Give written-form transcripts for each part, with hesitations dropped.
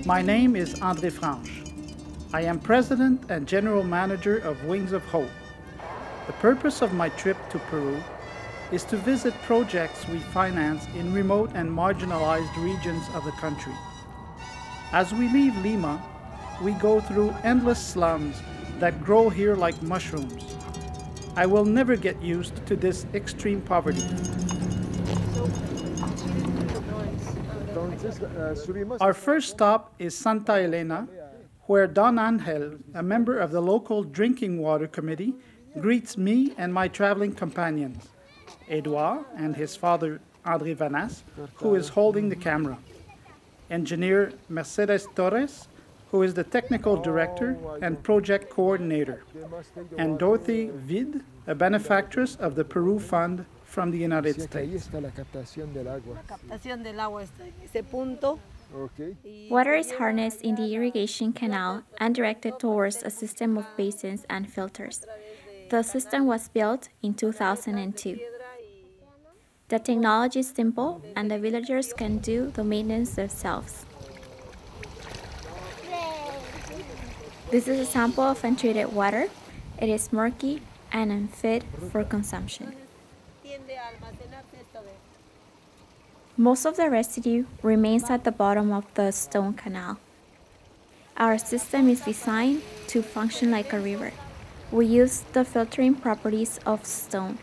My name is André Franche. I am President and General Manager of Wings of Hope. The purpose of my trip to Peru is to visit projects we finance in remote and marginalized regions of the country. As we leave Lima, we go through endless slums that grow here like mushrooms. I will never get used to this extreme poverty. Our first stop is Santa Elena, where Don Angel, a member of the local drinking water committee, greets me and my traveling companions, Edouard and his father André Vanas, who is holding the camera, engineer Mercedes Torres, who is the technical director and project coordinator, and Dorothy Vid, a benefactress of the Peru Fund from the United States. Water is harnessed in the irrigation canal and directed towards a system of basins and filters. The system was built in 2002. The technology is simple and the villagers can do the maintenance themselves. This is a sample of untreated water. It is murky and unfit for consumption. Most of the residue remains at the bottom of the stone canal. Our system is designed to function like a river. We use the filtering properties of stone.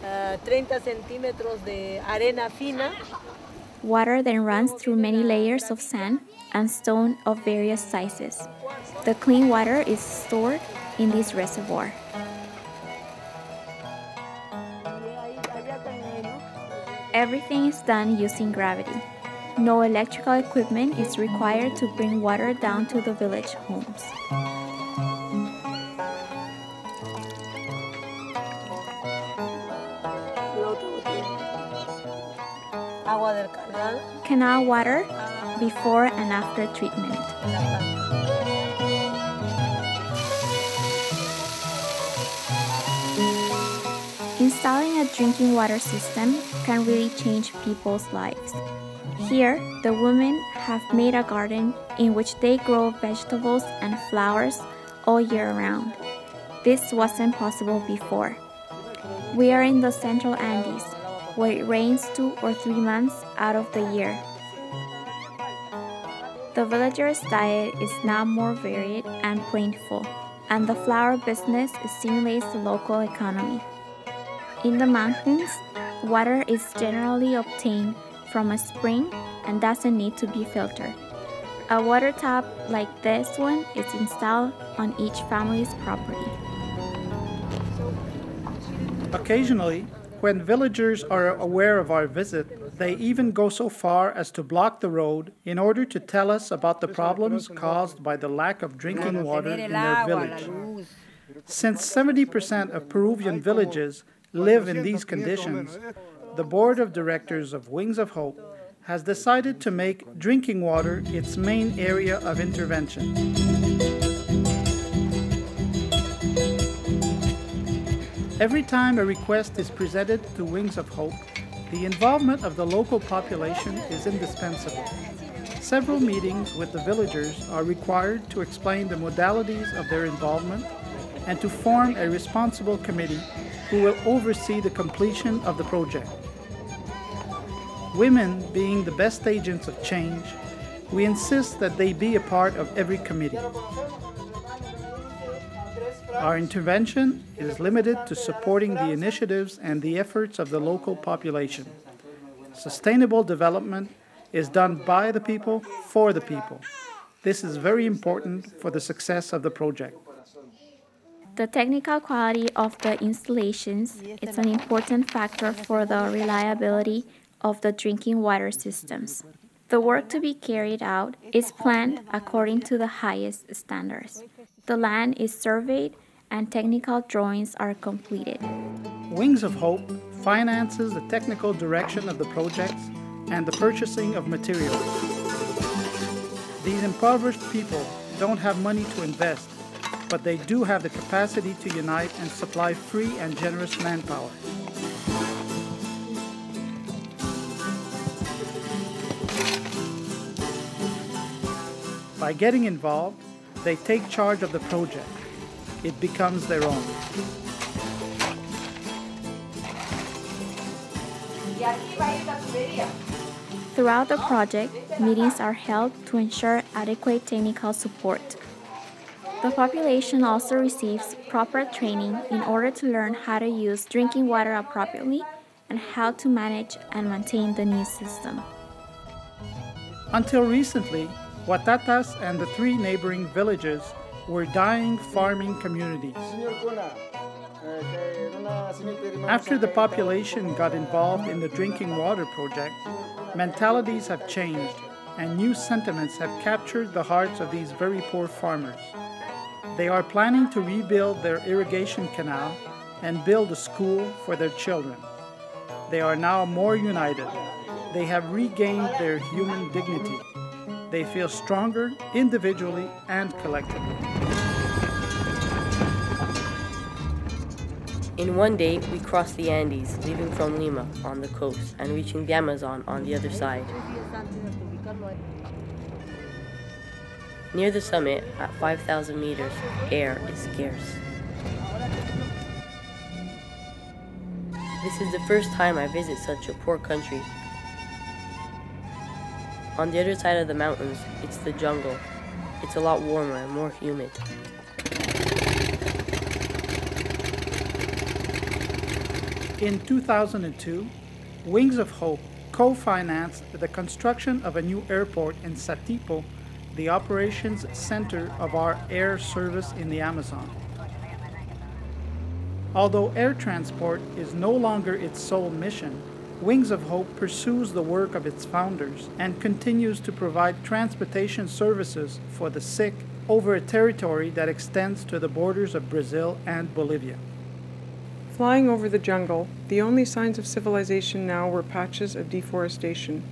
30 centímetros de arena fina. Water then runs through many layers of sand and stone of various sizes. The clean water is stored in this reservoir. Everything is done using gravity. No electrical equipment is required to bring water down to the village homes. Canal water before and after treatment. Installing a drinking water system can really change people's lives. Here, the women have made a garden in which they grow vegetables and flowers all year round. This wasn't possible before. We are in the central Andes, where it rains 2 or 3 months out of the year. The villagers' diet is now more varied and plentiful, and the flower business stimulates the local economy. In the mountains, water is generally obtained from a spring and doesn't need to be filtered. A water tap like this one is installed on each family's property. Occasionally, when villagers are aware of our visit, they even go so far as to block the road in order to tell us about the problems caused by the lack of drinking water in their village. Since 70% of Peruvian villages live in these conditions, the Board of Directors of Wings of Hope has decided to make drinking water its main area of intervention. Every time a request is presented to Wings of Hope, the involvement of the local population is indispensable. Several meetings with the villagers are required to explain the modalities of their involvement and to form a responsible committee who will oversee the completion of the project. Women being the best agents of change, we insist that they be a part of every committee. Our intervention is limited to supporting the initiatives and the efforts of the local population. Sustainable development is done by the people, for the people. This is very important for the success of the project. The technical quality of the installations is an important factor for the reliability of the drinking water systems. The work to be carried out is planned according to the highest standards. The land is surveyed and technical drawings are completed. Wings of Hope finances the technical direction of the projects and the purchasing of materials. These impoverished people don't have money to invest, but they do have the capacity to unite and supply free and generous manpower. By getting involved, they take charge of the project. It becomes their own. Throughout the project, meetings are held to ensure adequate technical support. The population also receives proper training in order to learn how to use drinking water appropriately and how to manage and maintain the new system. Until recently, Watatas and the 3 neighboring villages were dying farming communities. After the population got involved in the drinking water project, mentalities have changed and new sentiments have captured the hearts of these very poor farmers. They are planning to rebuild their irrigation canal and build a school for their children. They are now more united. They have regained their human dignity. They feel stronger individually and collectively. In one day, we crossed the Andes, leaving from Lima on the coast and reaching the Amazon on the other side. Near the summit, at 5,000 meters, air is scarce. This is the first time I visit such a poor country. On the other side of the mountains, it's the jungle. It's a lot warmer and more humid. In 2002, Wings of Hope co-financed the construction of a new airport in Satipo, the operations center of our air service in the Amazon. Although air transport is no longer its sole mission, Wings of Hope pursues the work of its founders and continues to provide transportation services for the sick over a territory that extends to the borders of Brazil and Bolivia. Flying over the jungle, the only signs of civilization now were patches of deforestation.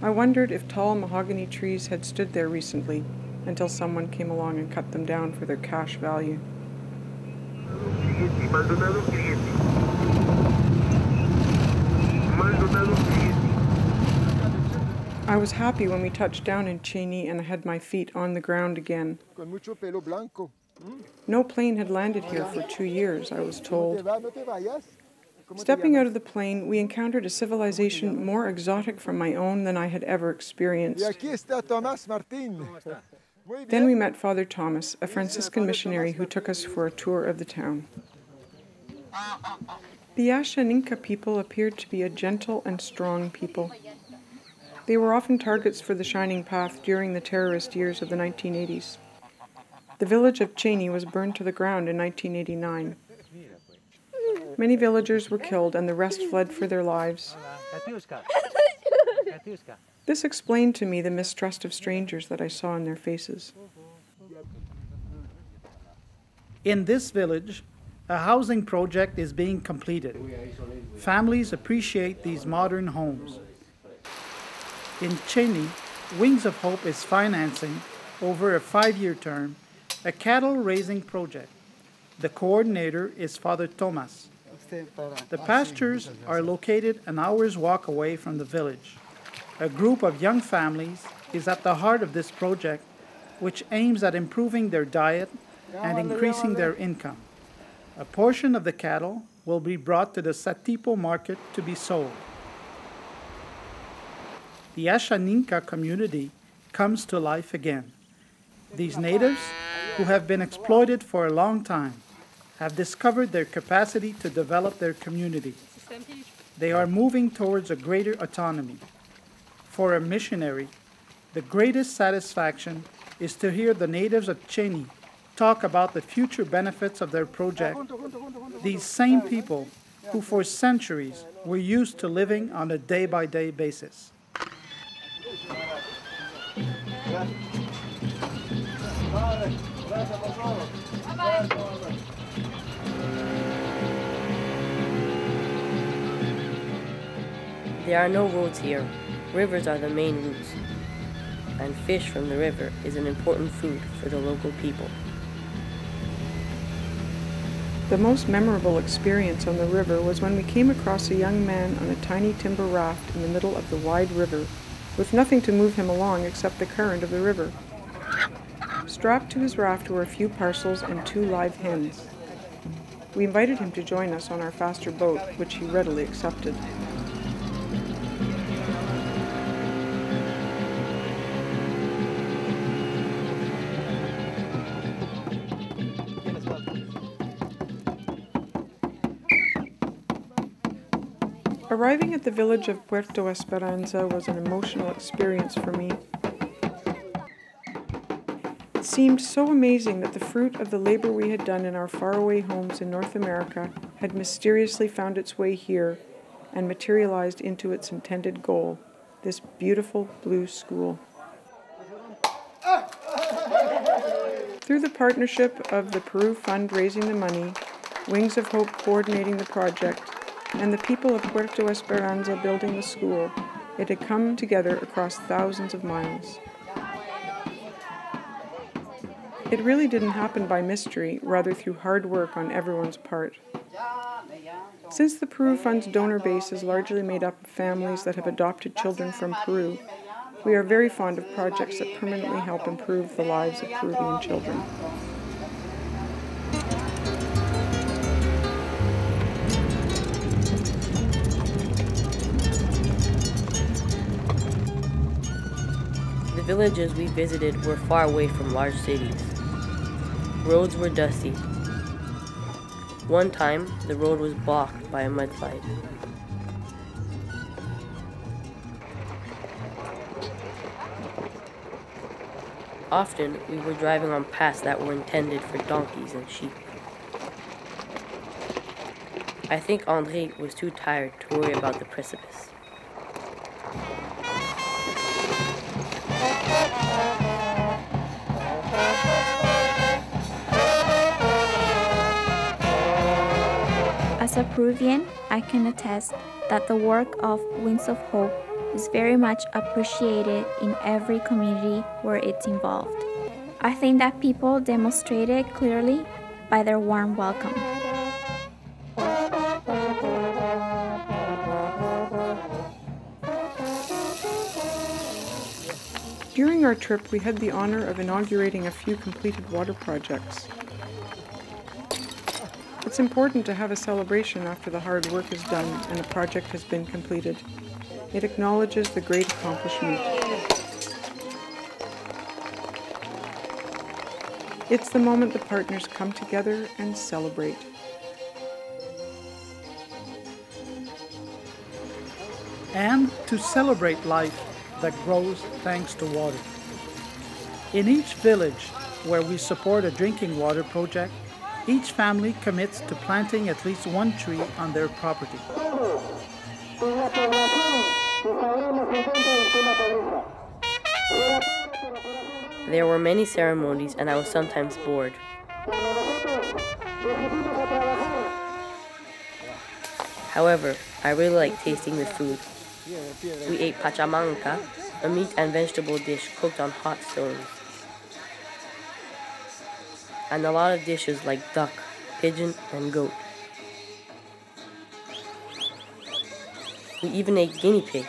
I wondered if tall mahogany trees had stood there recently, until someone came along and cut them down for their cash value. I was happy when we touched down in Cheni and I had my feet on the ground again. No plane had landed here for 2 years, I was told. Stepping out of the plane, we encountered a civilization more exotic from my own than I had ever experienced. Then we met Father Thomas, a Franciscan missionary who took us for a tour of the town. The Ashaninka people appeared to be a gentle and strong people. They were often targets for the Shining Path during the terrorist years of the 1980s. The village of Cheni was burned to the ground in 1989. Many villagers were killed and the rest fled for their lives. This explained to me the mistrust of strangers that I saw in their faces. In this village, a housing project is being completed. Families appreciate these modern homes. In Cheni, Wings of Hope is financing, over a 5-year term, a cattle raising project. The coordinator is Father Thomas. The pastures are located an hour's walk away from the village. A group of young families is at the heart of this project, which aims at improving their diet and increasing their income. A portion of the cattle will be brought to the Satipo market to be sold. The Ashaninka community comes to life again. These natives, who have been exploited for a long time, have discovered their capacity to develop their community. They are moving towards a greater autonomy. For a missionary, the greatest satisfaction is to hear the natives of Cheni talk about the future benefits of their project. These same people who for centuries were used to living on a day-by-day basis. There are no roads here. Rivers are the main routes, and fish from the river is an important food for the local people. The most memorable experience on the river was when we came across a young man on a tiny timber raft in the middle of the wide river, with nothing to move him along except the current of the river. Strapped to his raft were a few parcels and 2 live hens. We invited him to join us on our faster boat, which he readily accepted. Arriving at the village of Puerto Esperanza was an emotional experience for me. It seemed so amazing that the fruit of the labor we had done in our faraway homes in North America had mysteriously found its way here and materialized into its intended goal, this beautiful blue school. Through the partnership of the Peru Fund raising the money, Wings of Hope coordinating the project, and the people of Puerto Esperanza building the school, it had come together across thousands of miles. It really didn't happen by mystery, rather through hard work on everyone's part. Since the Peru Fund's donor base is largely made up of families that have adopted children from Peru, we are very fond of projects that permanently help improve the lives of Peruvian children. The villages we visited were far away from large cities. Roads were dusty. One time, the road was blocked by a mudslide. Often, we were driving on paths that were intended for donkeys and sheep. I think André was too tired to worry about the precipice. As a Peruvian, I can attest that the work of Wings of Hope is very much appreciated in every community where it's involved. I think that people demonstrate it clearly by their warm welcome. During our trip, we had the honor of inaugurating a few completed water projects. It's important to have a celebration after the hard work is done and a project has been completed. It acknowledges the great accomplishment. It's the moment the partners come together and celebrate. And to celebrate life that grows thanks to water. In each village where we support a drinking water project, each family commits to planting at least 1 tree on their property. There were many ceremonies and I was sometimes bored. However, I really like tasting the food. We ate pachamanca, a meat and vegetable dish cooked on hot stones. And a lot of dishes like duck, pigeon, and goat. We even ate guinea pig.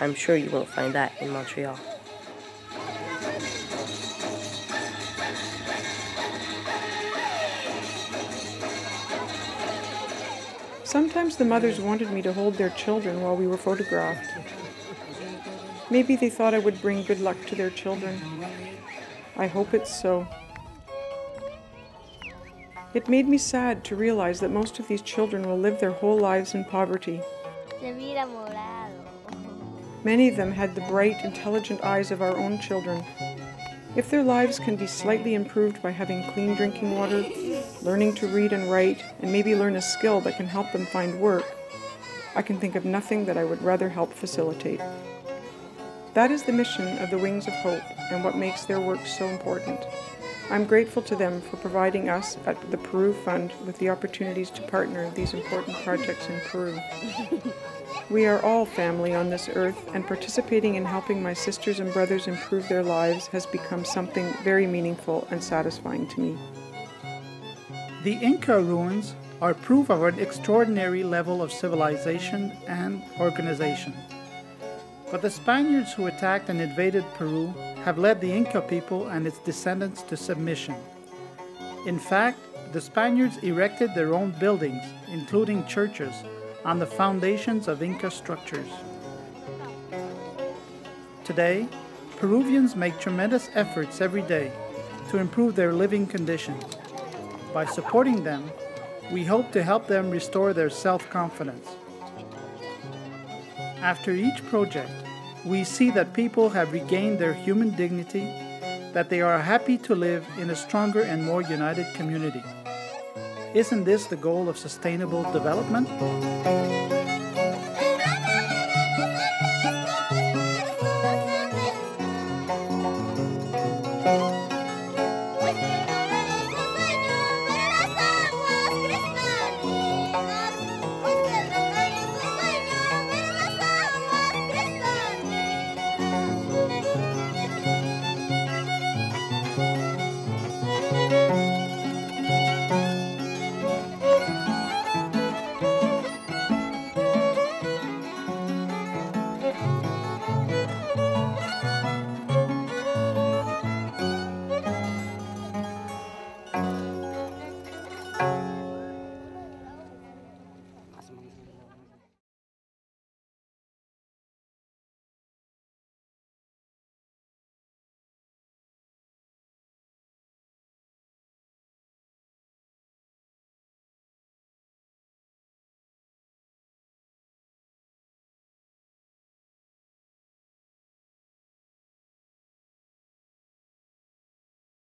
I'm sure you won't find that in Montreal. Sometimes the mothers wanted me to hold their children while we were photographed. Maybe they thought I would bring good luck to their children. I hope it's so. It made me sad to realize that most of these children will live their whole lives in poverty. Many of them had the bright, intelligent eyes of our own children. If their lives can be slightly improved by having clean drinking water, learning to read and write, and maybe learn a skill that can help them find work, I can think of nothing that I would rather help facilitate. That is the mission of the Wings of Hope and what makes their work so important. I'm grateful to them for providing us at the Peru Fund with the opportunities to partner in these important projects in Peru. We are all family on this earth, and participating in helping my sisters and brothers improve their lives has become something very meaningful and satisfying to me. The Inca ruins are proof of an extraordinary level of civilization and organization. But the Spaniards who attacked and invaded Peru have led the Inca people and its descendants to submission. In fact, the Spaniards erected their own buildings, including churches, on the foundations of Inca structures. Today, Peruvians make tremendous efforts every day to improve their living conditions. By supporting them, we hope to help them restore their self-confidence. After each project, we see that people have regained their human dignity, that they are happy to live in a stronger and more united community. Isn't this the goal of sustainable development?